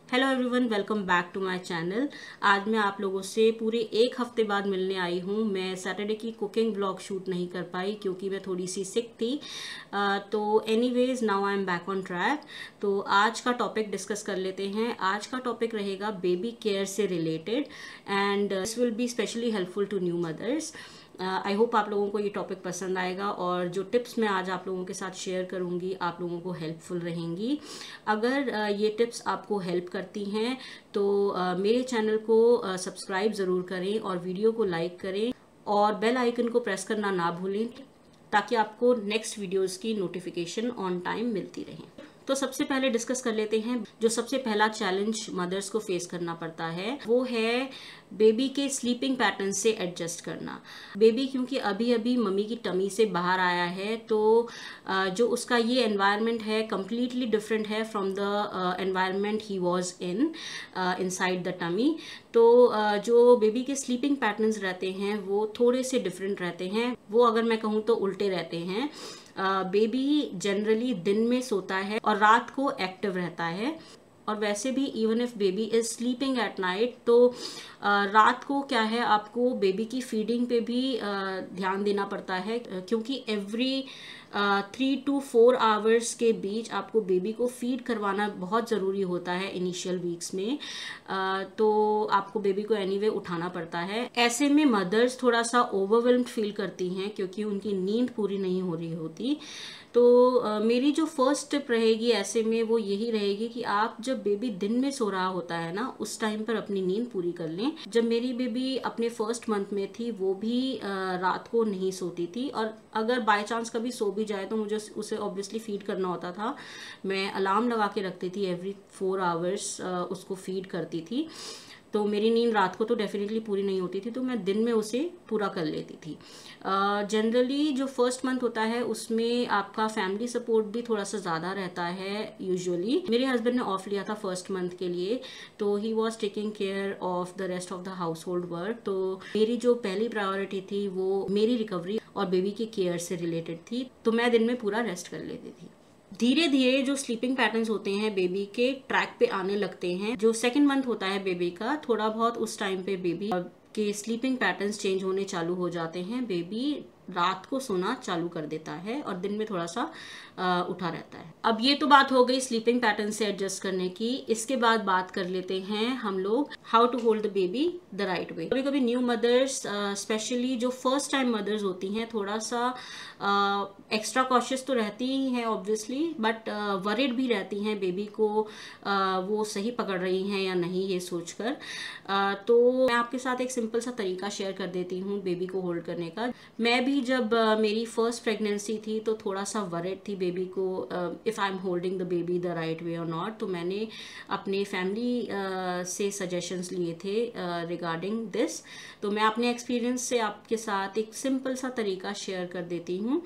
Hello everyone, welcome back to my channel. आज मैं आप लोगों से पूरे एक हफ्ते बाद मिलने आई हूँ। मैं सैटरडे की कुकिंग ब्लॉग शूट नहीं कर पाई क्योंकि मैं थोड़ी सी सिक थी। तो anyways now I am back on track. तो आज का टॉपिक डिस्कस कर लेते हैं। आज का टॉपिक रहेगा बेबी केयर से related and this will be specially helpful to new mothers. I hope आप लोगों को ये टॉपिक पसंद आएगा और जो टिप्स मैं आज आप लोगों के साथ शेयर करूंगी आप लोगों को हेल्पफुल रहेंगी। अगर ये टिप्स आपको हेल्प करती हैं तो मेरे चैनल को सब्सक्राइब ज़रूर करें और वीडियो को लाइक करें और बेल आइकन को प्रेस करना ना भूलें ताकि आपको नेक्स्ट वीडियोस की नोटिफिकेशन ऑन टाइम मिलती रहे। तो सबसे पहले डिस्कस कर लेते हैं जो सबसे पहला चैलेंज मदर्स को फेस करना पड़ता है वो है बेबी के स्लीपिंग पैटर्न से एडजस्ट करना। बेबी क्योंकि अभी अभी मम्मी की टमी से बाहर आया है तो जो उसका ये एनवायरनमेंट है कम्प्लीटली डिफरेंट है from the environment he was in inside the tummy. तो जो बेबी के स्लीपिंग पैटर्न्स रहते हैं वो थोड़े से डिफरेंट रहते हैं। वो अगर मैं कहूँ तो उल्टे रहते हैं। बेबी जनरली दिन में सोता है और रात को एक्टिव रहता है। और वैसे भी even if baby is sleeping at night तो रात को क्या है आपको बेबी की फीडिंग पे भी ध्यान देना पड़ता है क्योंकि एवरी 3 to 4 आवर्स के बीच आपको बेबी को फीड करवाना बहुत ज़रूरी होता है इनिशियल वीक्स में। तो आपको बेबी को एनीवे उठाना पड़ता है। ऐसे में मदर्स थोड़ा सा ओवरवेल्म्ड फील करती हैं क्योंकि उनकी नींद पूरी नहीं हो रही होती। तो मेरी जो फर्स्ट टिप रहेगी ऐसे में वो यही रहेगी कि आप जब बेबी दिन में सो रहा होता है ना उस टाइम पर अपनी नींद पूरी कर लें। जब मेरी बेबी अपने फर्स्ट मंथ में थी वो भी रात को नहीं सोती थी और अगर बाय चांस कभी सो भी जाए तो मुझे उसे ऑब्वियसली फीड करना होता था। मैं अलार्म लगा के रखती थी एवरी 4 आवर्स उसको फीड करती थी। तो मेरी नींद रात को तो डेफिनेटली पूरी नहीं होती थी तो मैं दिन में उसे पूरा कर लेती थी। जनरली जो फर्स्ट मंथ होता है उसमें आपका फैमिली सपोर्ट भी थोड़ा सा ज़्यादा रहता है यूजुअली। मेरे हस्बैंड ने ऑफ लिया था फर्स्ट मंथ के लिए तो he was taking care of the rest of the house hold work. तो मेरी जो पहली प्रायोरिटी थी वो मेरी रिकवरी और बेबी की केयर से रिलेटेड थी तो मैं दिन में पूरा रेस्ट कर लेती थी। धीरे धीरे जो स्लीपिंग पैटर्न्स होते हैं बेबी के ट्रैक पे आने लगते हैं। जो सेकंड मंथ होता है बेबी का थोड़ा बहुत उस टाइम पे बेबी के स्लीपिंग पैटर्न्स चेंज होने चालू हो जाते हैं। बेबी रात को सोना चालू कर देता है और दिन में थोड़ा सा उठा रहता है। अब ये तो बात हो गई स्लीपिंग पैटर्न से एडजस्ट करने की। इसके बाद बात कर लेते हैं हम लोग how to hold the baby the right way. कभी कभी न्यू मदर्स स्पेशली जो फर्स्ट टाइम मदर्स होती हैं थोड़ा सा एक्स्ट्रा कॉशियस तो रहती ही हैं ऑब्वियसली बट वरिड भी रहती हैं बेबी को वो सही पकड़ रही हैं या नहीं ये सोचकर। तो मैं आपके साथ एक सिंपल सा तरीका शेयर कर देती हूँ बेबी को होल्ड करने का। मैं भी जब मेरी फर्स्ट प्रेगनेंसी थी तो थोड़ा सा वरिड थी बेबी को if I am holding the baby the right वे और नॉट। तो मैंने अपने फैमिली से सजेशंस लिए थे रिगार्डिंग दिस। तो मैं अपने एक्सपीरियंस से आपके साथ एक सिंपल सा तरीका शेयर कर देती हूँ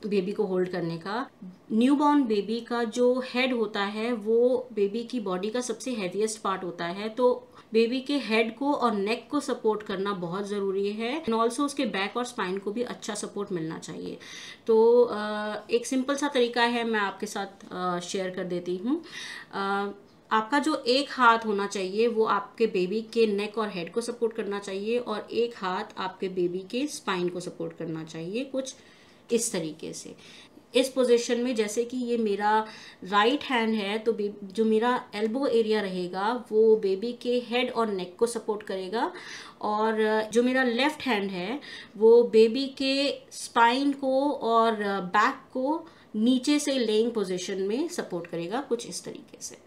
बेबी को होल्ड करने का। न्यूबॉर्न बेबी का जो हेड होता है वो बेबी की बॉडी का सबसे हैवीएस्ट पार्ट होता है तो बेबी के हेड को और नेक को सपोर्ट करना बहुत ज़रूरी है एंड ऑल्सो उसके बैक और स्पाइन को भी अच्छा सपोर्ट मिलना चाहिए। तो एक सिंपल सा तरीका है मैं आपके साथ शेयर कर देती हूँ। आपका जो एक हाथ होना चाहिए वो आपके बेबी के नेक और हेड को सपोर्ट करना चाहिए और एक हाथ आपके बेबी के स्पाइन को सपोर्ट करना चाहिए कुछ इस तरीके से। इस पोजीशन में जैसे कि ये मेरा राइट हैंड है तो जो मेरा एल्बो एरिया रहेगा वो बेबी के हेड और नेक को सपोर्ट करेगा और जो मेरा लेफ्ट हैंड है वो बेबी के स्पाइन को और बैक को नीचे से लेइंग पोजीशन में सपोर्ट करेगा कुछ इस तरीके से।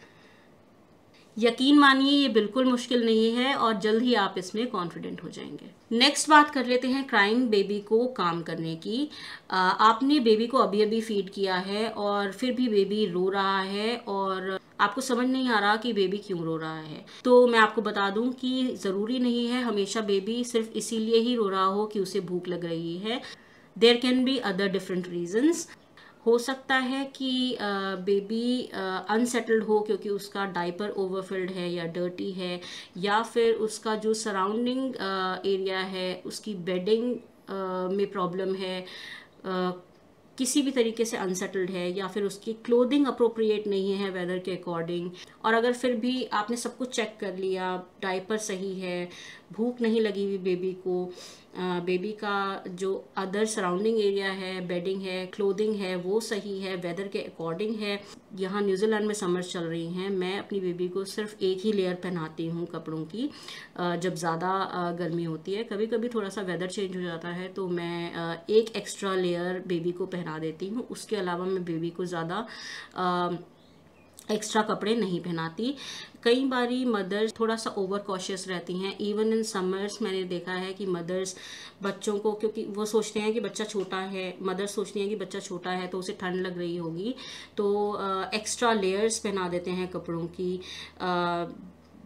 यकीन मानिए ये बिल्कुल मुश्किल नहीं है और जल्द ही आप इसमें कॉन्फिडेंट हो जाएंगे। नेक्स्ट बात कर लेते हैं क्राइंग बेबी को काम करने की। आपने बेबी को अभी अभी फीड किया है और फिर भी बेबी रो रहा है और आपको समझ नहीं आ रहा कि बेबी क्यों रो रहा है। तो मैं आपको बता दूं कि ज़रूरी नहीं है हमेशा बेबी सिर्फ इसीलिए ही रो रहा हो कि उसे भूख लग रही है। There can be other different reasons. हो सकता है कि बेबी अनसेटल्ड हो क्योंकि उसका डायपर ओवरफिल्ड है या डर्टी है या फिर उसका जो सराउंडिंग एरिया है उसकी बेडिंग में प्रॉब्लम है। किसी भी तरीके से अनसेटल्ड है या फिर उसकी क्लोथिंग अप्रोप्रिएट नहीं है वेदर के अकॉर्डिंग, और अगर फिर भी आपने सब कुछ चेक कर लिया, डायपर सही है, भूख नहीं लगी हुई बेबी को, बेबी का जो अदर सराउंडिंग एरिया है, बेडिंग है, क्लोथिंग है, वो सही है, वेदर के अकॉर्डिंग है। यहाँ न्यूजीलैंड में समर चल रही हैं, मैं अपनी बेबी को सिर्फ एक ही लेयर पहनाती हूँ कपड़ों की जब ज़्यादा गर्मी होती है। कभी कभी थोड़ा सा वेदर चेंज हो जाता है तो मैं एक एक्स्ट्रा लेयर बेबी को पहना देती हूँ। उसके अलावा मैं बेबी को ज़्यादा एक्स्ट्रा कपड़े नहीं पहनाती। कई बारी मदर्स थोड़ा सा ओवर कॉशियस रहती हैं। इवन इन समर्स मैंने देखा है कि मदर्स बच्चों को, क्योंकि वो सोचते हैं कि बच्चा छोटा है, मदर्स सोचती हैं कि बच्चा छोटा है तो उसे ठंड लग रही होगी, तो एक्स्ट्रा लेयर्स पहना देते हैं कपड़ों की,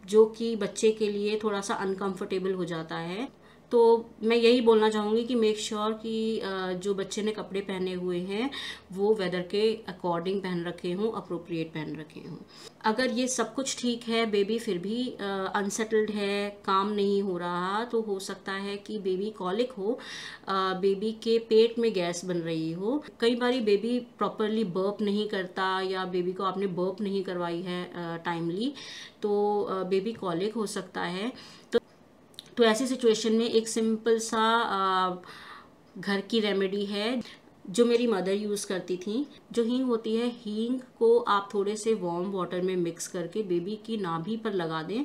जो कि बच्चे के लिए थोड़ा सा अनकंफर्टेबल हो जाता है। तो मैं यही बोलना चाहूँगी कि मेक श्योर कि जो बच्चे ने कपड़े पहने हुए हैं वो वेदर के अकॉर्डिंग पहन रखे हों, अप्रोप्रिएट पहन रखे हों। अगर ये सब कुछ ठीक है, बेबी फिर भी अनसेटल्ड है, काम नहीं हो रहा, तो हो सकता है कि बेबी कॉलिक हो, बेबी के पेट में गैस बन रही हो। कई बारी बेबी प्रॉपरली बर्प नहीं करता या बेबी को आपने बर्प नहीं करवाई है टाइमली, तो बेबी कॉलिक हो सकता है। तो ऐसी सिचुएशन में एक सिंपल सा घर की रेमेडी है जो मेरी मदर यूज़ करती थी। जो हींग होती है, हींग को आप थोड़े से वार्म वाटर में मिक्स करके बेबी की नाभि पर लगा दें,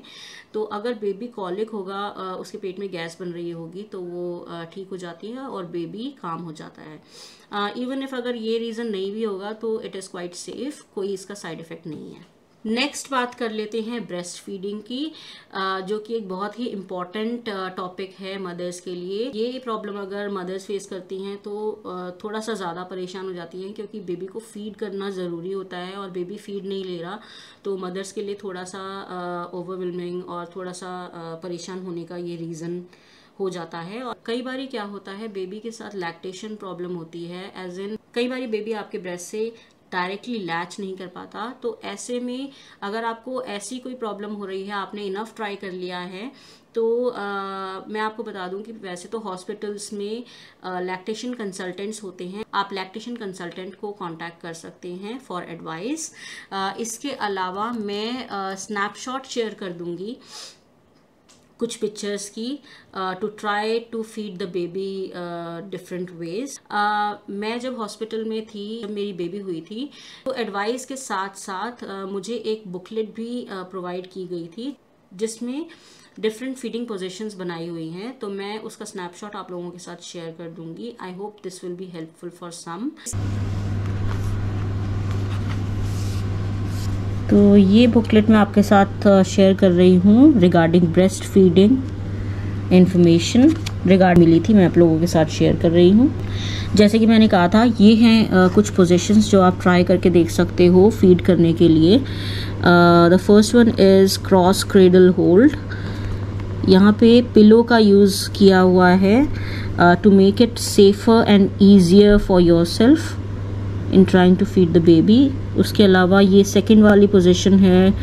तो अगर बेबी कॉलिक होगा, उसके पेट में गैस बन रही होगी, तो वो ठीक हो जाती है और बेबी काम हो जाता है। इवन इफ अगर ये रीज़न नहीं भी होगा तो इट इज़ क्वाइट सेफ, कोई इसका साइड इफ़ेक्ट नहीं है। नेक्स्ट बात कर लेते हैं ब्रेस्ट फीडिंग की, जो कि एक बहुत ही इम्पॉर्टेंट टॉपिक है मदर्स के लिए। ये प्रॉब्लम अगर मदर्स फेस करती हैं तो थोड़ा सा ज़्यादा परेशान हो जाती हैं, क्योंकि बेबी को फीड करना ज़रूरी होता है और बेबी फीड नहीं ले रहा, तो मदर्स के लिए थोड़ा सा ओवरवेलमिंग और थोड़ा सा परेशान होने का ये रीज़न हो जाता है। और कई बारी क्या होता है, बेबी के साथ लैक्टेशन प्रॉब्लम होती है, एज इन कई बारी बेबी आपके ब्रेस्ट से डायरेक्टली लैच नहीं कर पाता। तो ऐसे में अगर आपको ऐसी कोई प्रॉब्लम हो रही है, आपने इनफ ट्राई कर लिया है, तो मैं आपको बता दूं कि वैसे तो हॉस्पिटल्स में लैक्टेशन कंसल्टेंट्स होते हैं, आप लैक्टेशन कंसल्टेंट को कांटेक्ट कर सकते हैं फॉर एडवाइस। इसके अलावा मैं स्नैपशॉट शेयर कर दूंगी कुछ पिक्चर्स की, to try to feed the baby different ways. मैं जब हॉस्पिटल में थी, जब मेरी बेबी हुई थी, तो एडवाइस के साथ साथ मुझे एक बुकलेट भी प्रोवाइड की गई थी जिसमें डिफरेंट फीडिंग पोजीशंस बनाई हुई हैं। तो मैं उसका स्नैपशॉट आप लोगों के साथ शेयर कर दूंगी। I hope this will be helpful for some. तो ये बुकलेट मैं आपके साथ शेयर कर रही हूँ regarding breast feeding information regard मिली थी, मैं आप लोगों के साथ शेयर कर रही हूँ। जैसे कि मैंने कहा था, ये हैं कुछ पोजीशंस जो आप ट्राई करके देख सकते हो फीड करने के लिए। The first one is cross cradle hold. यहाँ पे पिलो का यूज़ किया हुआ है to make it safer and easier for yourself in trying to feed the baby. उसके अलावा ये सेकेंड वाली पोजीशन है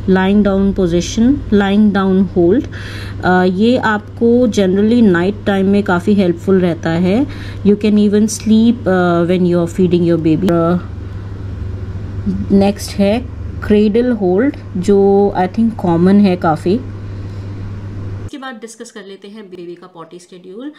lying down position, lying down hold. ये आपको जनरली नाइट टाइम में काफ़ी हेल्पफुल रहता है। You can even sleep when you are feeding your baby. Next है क्रेडल होल्ड, जो आई थिंक कॉमन है काफ़ी। इसके बाद डिस्कस कर लेते हैं बेबी का पॉटी शेड्यूल।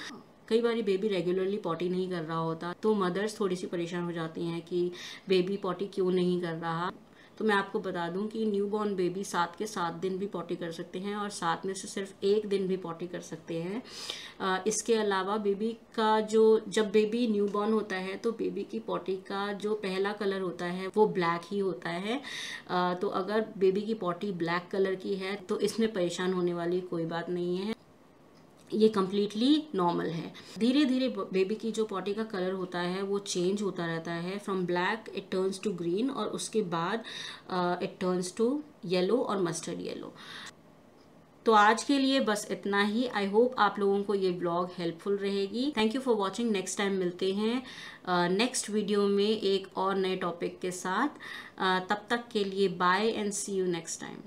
कई बार बेबी रेगुलरली पॉटी नहीं कर रहा होता, तो मदर्स थोड़ी सी परेशान हो जाती हैं कि बेबी पॉटी क्यों नहीं कर रहा। तो मैं आपको बता दूं कि न्यूबॉर्न बेबी 7 के 7 दिन भी पॉटी कर सकते हैं और 7 में से सिर्फ 1 दिन भी पॉटी कर सकते हैं। इसके अलावा बेबी का जब बेबी न्यूबॉर्न होता है तो बेबी की पॉटी का जो पहला कलर होता है वो ब्लैक ही होता है। तो अगर बेबी की पॉटी ब्लैक कलर की है तो इसमें परेशान होने वाली कोई बात नहीं है, ये कम्प्लीटली नॉर्मल है। धीरे धीरे बेबी की जो पॉटी का कलर होता है वो चेंज होता रहता है। From black it turns to green और उसके बाद इट टर्न्स टू येलो और मस्टर्ड येलो। तो आज के लिए बस इतना ही। आई होप आप लोगों को ये ब्लॉग हेल्पफुल रहेगी। Thank you for watching. Next time मिलते हैं नेक्स्ट वीडियो में एक और नए टॉपिक के साथ। तब तक के लिए bye and see you next time.